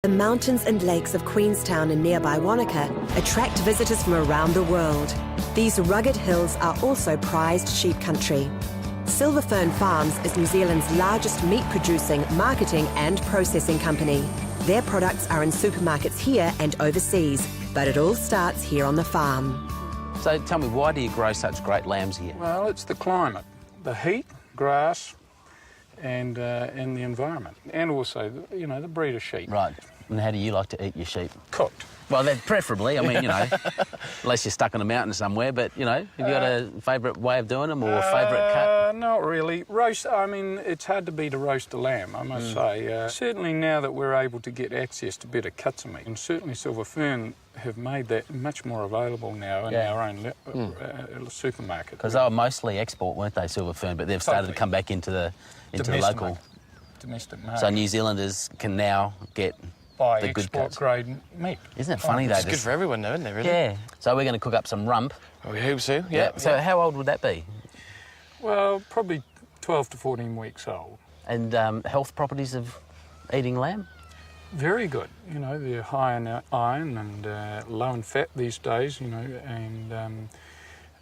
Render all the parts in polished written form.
The mountains and lakes of Queenstown and nearby Wanaka attract visitors from around the world. These rugged hills are also prized sheep country. Silver Fern Farms is New Zealand's largest meat-producing, marketing and processing company. Their products are in supermarkets here and overseas, but it all starts here on the farm. So tell me, why do you grow such great lambs here? Well, it's the climate, the heat, grass, and the environment, and also, you know, the breed of sheep. Right. And how do you like to eat your sheep? Cooked. Well, then preferably, I mean, you know, unless you're stuck on a mountain somewhere, but, you know, have you got a favourite way of doing them or a favourite cut? Not really. Roast, I mean, it's hard to beat a roast of lamb, I must say. Certainly now that we're able to get access to better cuts of meat, and certainly Silver Fern have made that much more available now in our own supermarket. Because they were mostly export, weren't they, Silver Fern, but they've started to come back into the local. Domestic market. So New Zealanders can now get buy the good export cuts. Grade meat. Isn't it funny though? It's good for everyone though, isn't it, really? Yeah. So we're going to cook up some rump. Oh, we hope so, yeah. So how old would that be? Well, probably 12 to 14 weeks old. And health properties of eating lamb? Very good. You know, they're high in iron and low in fat these days, you know, and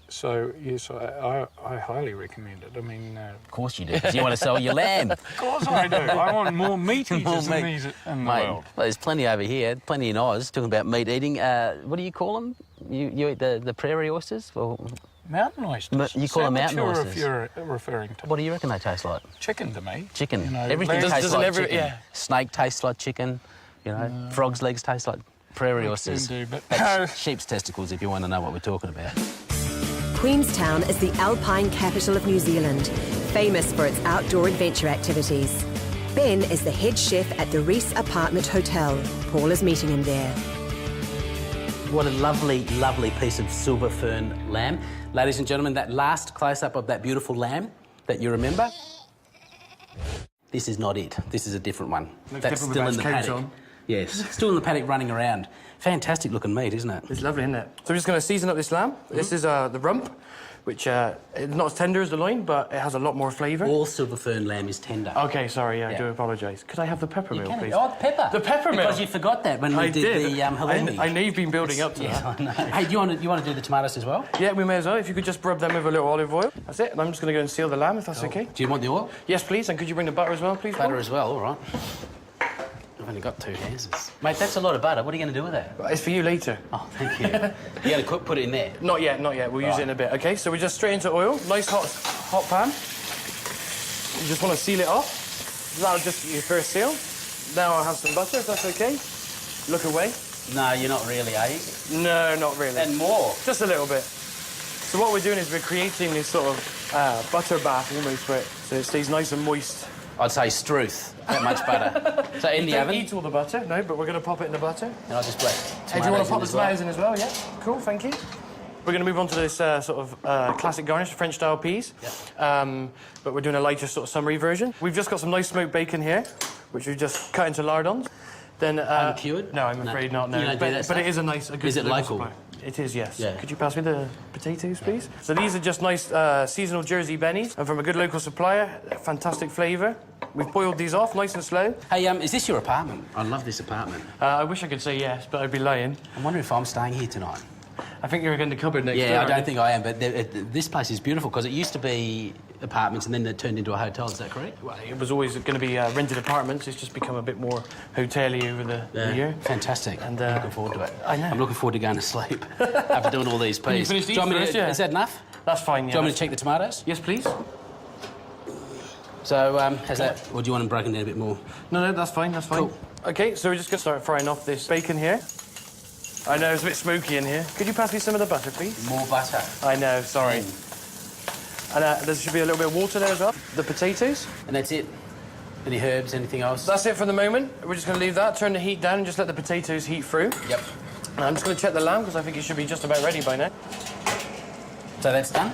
so, yes, I highly recommend it. I mean... of course you do, because you want to sell your lamb. Of course I do. I want more meat eaters than these in the world. Well, there's plenty over here, plenty in Oz, talking about meat eating. What do you call them? You eat the prairie oysters? Well, mountain oysters. You call them mountain oysters? If you're referring to. What do you reckon they taste like? Chicken to me. Chicken. You know, everything tastes like chicken. Yeah. Snake tastes like chicken. You know, frog's legs taste like prairie oysters. Do, but That's sheep's testicles, if you want to know what we're talking about. Queenstown is the alpine capital of New Zealand, famous for its outdoor adventure activities. Ben is the head chef at the Reese Apartment Hotel. Paul is meeting him there. What a lovely, lovely piece of Silver Fern lamb. Ladies and gentlemen, that last close-up of that beautiful lamb that you remember, this is not it. This is a different one. That's still in the paddock. Yes, still in the paddock running around. Fantastic looking meat, isn't it? It's lovely, isn't it? So we're just going to season up this lamb. This is the rump, which it's not as tender as the loin, but it has a lot more flavour. All Silver Fern lamb is tender. OK, sorry, I do apologise. Could I have the peppermill, please? Oh, the pepper. The peppermill. Because you forgot that when we did the halloumi. I know you've been building up to that. I know. Hey, do you want to do the tomatoes as well? Yeah, we may as well. If you could just rub them with a little olive oil. That's it. And I'm just going to go and seal the lamb, if that's OK. Do you want the oil? Yes, please. And could you bring the butter as well, please? Butter Paul? as well, all right. I've only got 2 hands. Mate, that's a lot of butter. What are you going to do with that? It's for you later. Oh, thank you. You going to put it in there? Not yet, not yet. We'll use it in a bit. OK, so we're just straight into oil. Nice hot pan. You just want to seal it off. That'll just be your first seal. Now I'll have some butter, if that's OK. Look away. No, you're not really, are you? No, not really. And more? Just a little bit. So what we're doing is we're creating this sort of butter bath almost for it, so it stays nice and moist. I'd say struth. That much butter. So in the oven? Don't eat all the butter, no, but we're going to pop it in the butter. And I'll just put Hey, do you want to pop the tomatoes in as well? Yeah. Cool, thank you. We're going to move on to this sort of classic garnish, French-style peas. Yep. But we're doing a lighter sort of summery version. We've just got some nice smoked bacon here, which we've just cut into lardons. Then cured? No, I'm afraid not. No, you don't do that but it is a nice. A good is it local? Supply. It is, yes. Yeah. Could you pass me the potatoes, please? So these are just nice seasonal Jersey bennies, and from a good local supplier. Fantastic flavour. We've boiled these off nice and slow. Hey, is this your apartment? I love this apartment. I wish I could say yes, but I'd be lying. I'm wondering if I'm staying here tonight. I think you're in the cupboard next door. Yeah, I don't think I am, but this place is beautiful because it used to be apartments and then they turned into a hotel, is that correct? Well, it was always going to be rented apartments. It's just become a bit more hotel-y over the year. Fantastic. And I'm looking forward to it. I know. I'm looking forward to going to sleep after doing all these peas. Can you finish these first, yeah? Is that enough? That's fine, yeah. Do you want me to check the tomatoes? Yes, please. So, how's that? Or do you want them broken down a bit more? No, that's fine, that's fine. Cool. OK, so we're just going to start frying off this bacon here. I know, it's a bit smoky in here. Could you pass me some of the butter, please? More butter. I know, sorry. And there should be a little bit of water there as well. The potatoes. And that's it? Any herbs, anything else? That's it for the moment. We're just going to leave that, turn the heat down and just let the potatoes heat through. Yep. And I'm just going to check the lamb because I think it should be just about ready by now. So that's done?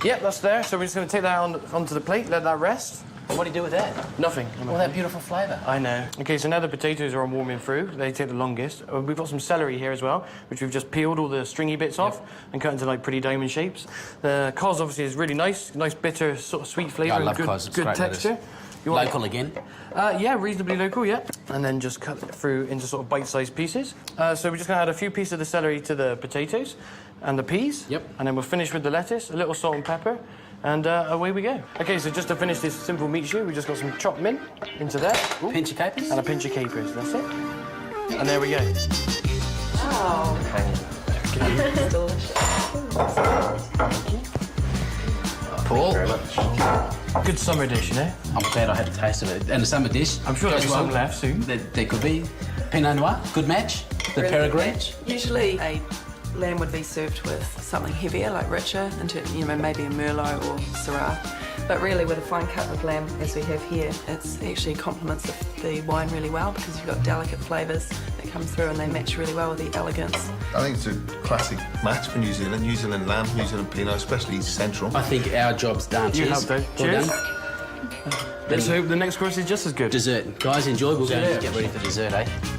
Yep, that's there. So we're just going to take that onto the plate, let that rest. And what do you do with that? Nothing. All that beautiful flavour. I know. OK, so now the potatoes are on warming through. They take the longest. We've got some celery here as well, which we've just peeled all the stringy bits off and cut into, like, pretty diamond shapes. The cos, obviously, is really nice. Nice, bitter, sort of sweet flavour I love and cos. good texture. Local again. Yeah, reasonably local, yeah. And then just cut it through into sort of bite-sized pieces. So we're just going to add a few pieces of the celery to the potatoes and the peas. Yep. And then we'll finish with the lettuce, a little salt and pepper, and away we go. OK, so just to finish this simple meat stew, we've just got some chopped mint into there. Ooh. Pinch of capers. And a pinch of capers, that's it. And there we go. Oh. It's delicious. Paul. Good summer dish, you know? I'm glad I had a taste of it. And a summer dish. I'm sure there'll be some left soon. There could be. Pinot Noir, good match. The Really peregrine. rich. Usually a lamb would be served with something heavier, like richer, maybe a Merlot or Syrah. But really, with a fine cut of lamb, as we have here, it's actually complements the wine really well because you've got delicate flavours that come through and they match really well with the elegance. I think it's a classic match for New Zealand. New Zealand lamb, New Zealand Pinot, especially central. I think our job's done. You Cheers. helped, Dave. Well Cheers. done. Let's hope the next course is just as good. Dessert. Guys, enjoy. We'll go and get ready for dessert, eh?